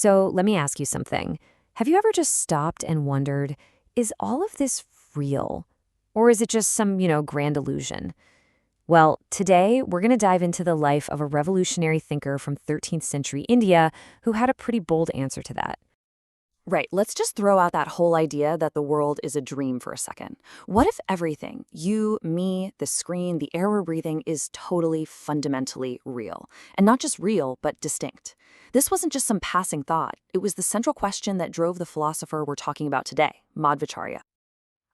So let me ask you something. Have you ever just stopped and wondered, is all of this real? Or is it just some, grand illusion? Well, today we're going to dive into the life of a revolutionary thinker from 13th century India who had a pretty bold answer to that. Right, let's just throw out that whole idea that the world is a dream for a second. What if everything, you, me, the screen, the air we're breathing, is totally fundamentally real? And not just real, but distinct. This wasn't just some passing thought. It was the central question that drove the philosopher we're talking about today, Madhvacharya.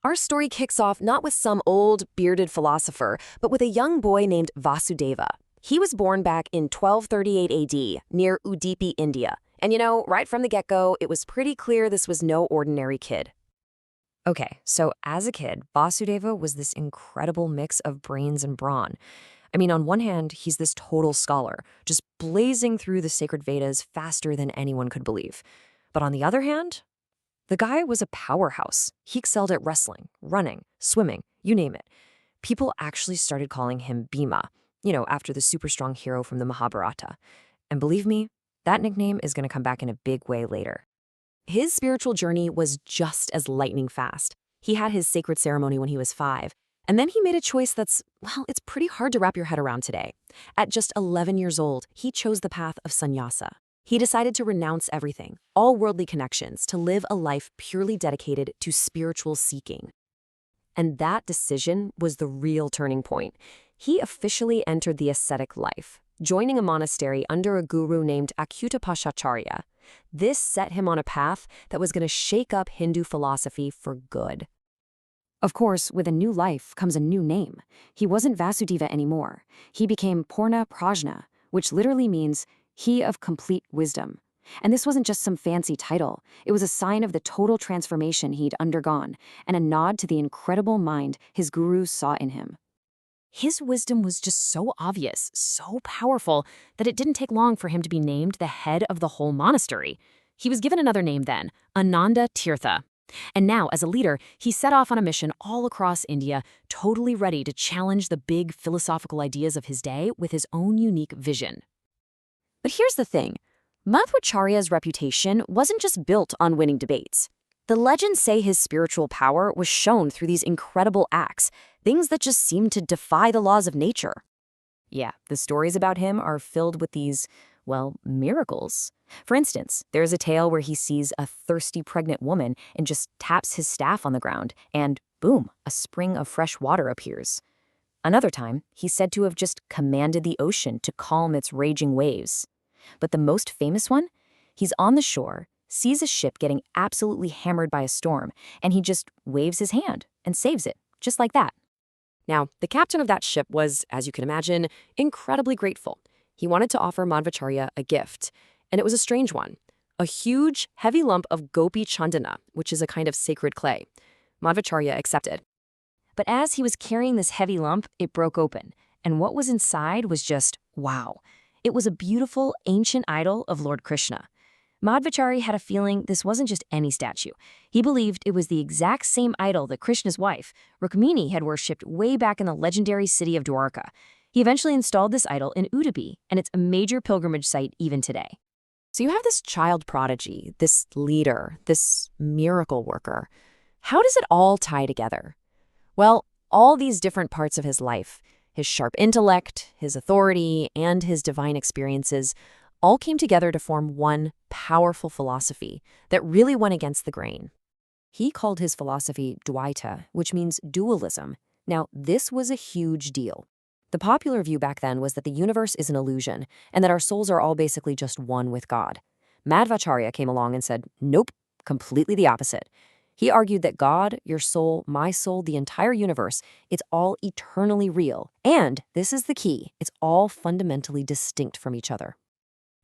Our story kicks off not with some old, bearded philosopher, but with a young boy named Vasudeva. He was born back in 1238 AD, near Udupi, India. And right from the get-go, it was pretty clear this was no ordinary kid. Okay, so as a kid, Vasudeva was this incredible mix of brains and brawn. I mean, on one hand, he's this total scholar, just blazing through the sacred Vedas faster than anyone could believe. But on the other hand, the guy was a powerhouse. He excelled at wrestling, running, swimming, you name it. People actually started calling him Bhima, after the super strong hero from the Mahabharata. And believe me, that nickname is going to come back in a big way later. His spiritual journey was just as lightning fast. He had his sacred ceremony when he was 5, and then he made a choice it's pretty hard to wrap your head around today. At just 11 years old, he chose the path of sannyasa. He decided to renounce everything, all worldly connections, to live a life purely dedicated to spiritual seeking. And that decision was the real turning point. He officially entered the ascetic life, joining a monastery under a guru named Madhvacharya. This set him on a path that was going to shake up Hindu philosophy for good. Of course, with a new life comes a new name. He wasn't Vasudeva anymore. He became Purna Prajna, which literally means he of complete wisdom. And this wasn't just some fancy title. It was a sign of the total transformation he'd undergone and a nod to the incredible mind his gurus saw in him. His wisdom was just so obvious, so powerful, that it didn't take long for him to be named the head of the whole monastery. He was given another name then, Ananda Tirtha. And now, as a leader, he set off on a mission all across India, totally ready to challenge the big philosophical ideas of his day with his own unique vision. But here's the thing. Madhvacharya's reputation wasn't just built on winning debates. The legends say his spiritual power was shown through these incredible acts, things that just seemed to defy the laws of nature. Yeah, the stories about him are filled with these, miracles. For instance, there's a tale where he sees a thirsty pregnant woman and just taps his staff on the ground, and boom, a spring of fresh water appears. Another time, he's said to have just commanded the ocean to calm its raging waves. But the most famous one? He's on the shore, sees a ship getting absolutely hammered by a storm, and he just waves his hand and saves it, just like that. Now, the captain of that ship was, as you can imagine, incredibly grateful. He wanted to offer Madhvacharya a gift, and it was a strange one. A huge, heavy lump of gopi chandana, which is a kind of sacred clay. Madhvacharya accepted. But as he was carrying this heavy lump, it broke open, and what was inside was just, wow. It was a beautiful, ancient idol of Lord Krishna. Madhvacharya had a feeling this wasn't just any statue. He believed it was the exact same idol that Krishna's wife, Rukmini, had worshipped way back in the legendary city of Dwarka. He eventually installed this idol in Udupi, and it's a major pilgrimage site even today. So you have this child prodigy, this leader, this miracle worker. How does it all tie together? Well, all these different parts of his life, his sharp intellect, his authority, and his divine experiences, all came together to form one powerful philosophy that really went against the grain. He called his philosophy Dvaita, which means dualism. Now, this was a huge deal. The popular view back then was that the universe is an illusion and that our souls are all basically just one with God. Madhvacharya came along and said, nope, completely the opposite. He argued that God, your soul, my soul, the entire universe, it's all eternally real. And, this is the key, it's all fundamentally distinct from each other.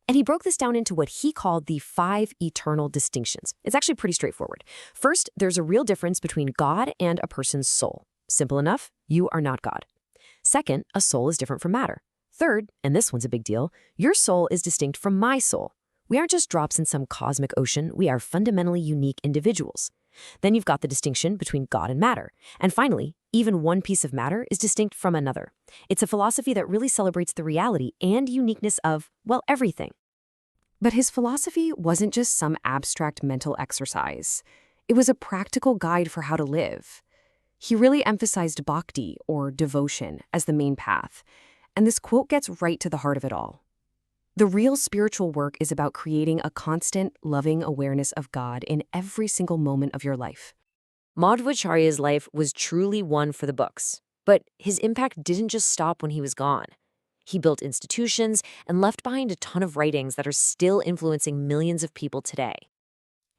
And he broke this down into what he called the 5 eternal distinctions. It's actually pretty straightforward. First, there's a real difference between God and a person's soul. Simple enough, you are not God. Second, a soul is different from matter. Third, and this one's a big deal, your soul is distinct from my soul. We aren't just drops in some cosmic ocean, we are fundamentally unique individuals. Then you've got the distinction between God and matter. And finally, even one piece of matter is distinct from another. It's a philosophy that really celebrates the reality and uniqueness of, everything. But his philosophy wasn't just some abstract mental exercise. It was a practical guide for how to live. He really emphasized bhakti, or devotion, as the main path. And this quote gets right to the heart of it all. The real spiritual work is about creating a constant, loving awareness of God in every single moment of your life. Madhvacharya's life was truly one for the books, but his impact didn't just stop when he was gone. He built institutions and left behind a ton of writings that are still influencing millions of people today.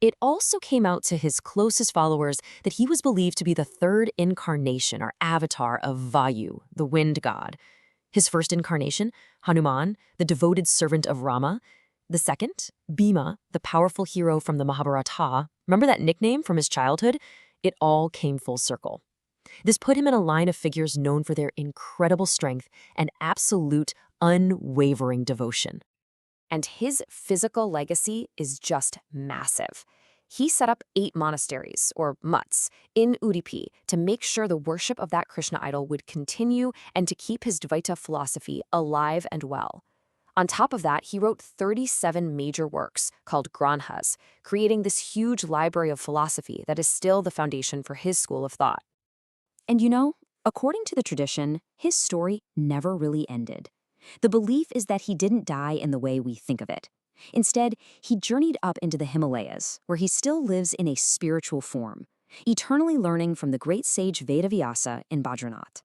It also came out to his closest followers that he was believed to be the third incarnation or avatar of Vayu, the wind god. His first incarnation, Hanuman, the devoted servant of Rama. The second, Bhima, the powerful hero from the Mahabharata. Remember that nickname from his childhood? It all came full circle. This put him in a line of figures known for their incredible strength and absolute, unwavering devotion. And his physical legacy is just massive. He set up 8 monasteries, or mutts, in Udupi to make sure the worship of that Krishna idol would continue and to keep his Dvaita philosophy alive and well. On top of that, he wrote 37 major works called Granthas, creating this huge library of philosophy that is still the foundation for his school of thought. And according to the tradition, his story never really ended. The belief is that he didn't die in the way we think of it. Instead, he journeyed up into the Himalayas, where he still lives in a spiritual form, eternally learning from the great sage Vedavyasa in Badrinath.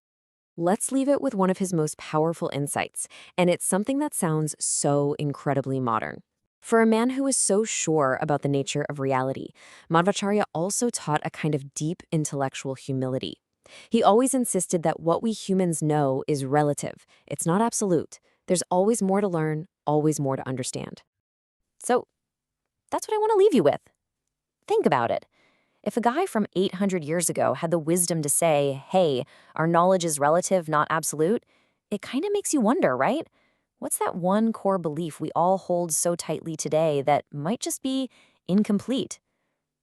Let's leave it with one of his most powerful insights, and it's something that sounds so incredibly modern. For a man who is so sure about the nature of reality, Madhvacharya also taught a kind of deep intellectual humility. He always insisted that what we humans know is relative. It's not absolute. There's always more to learn, always more to understand. So, that's what I want to leave you with. Think about it. If a guy from 800 years ago had the wisdom to say, hey, our knowledge is relative, not absolute, it kind of makes you wonder, right? What's that one core belief we all hold so tightly today that might just be incomplete?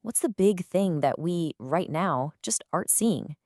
What's the big thing that we, right now, just aren't seeing?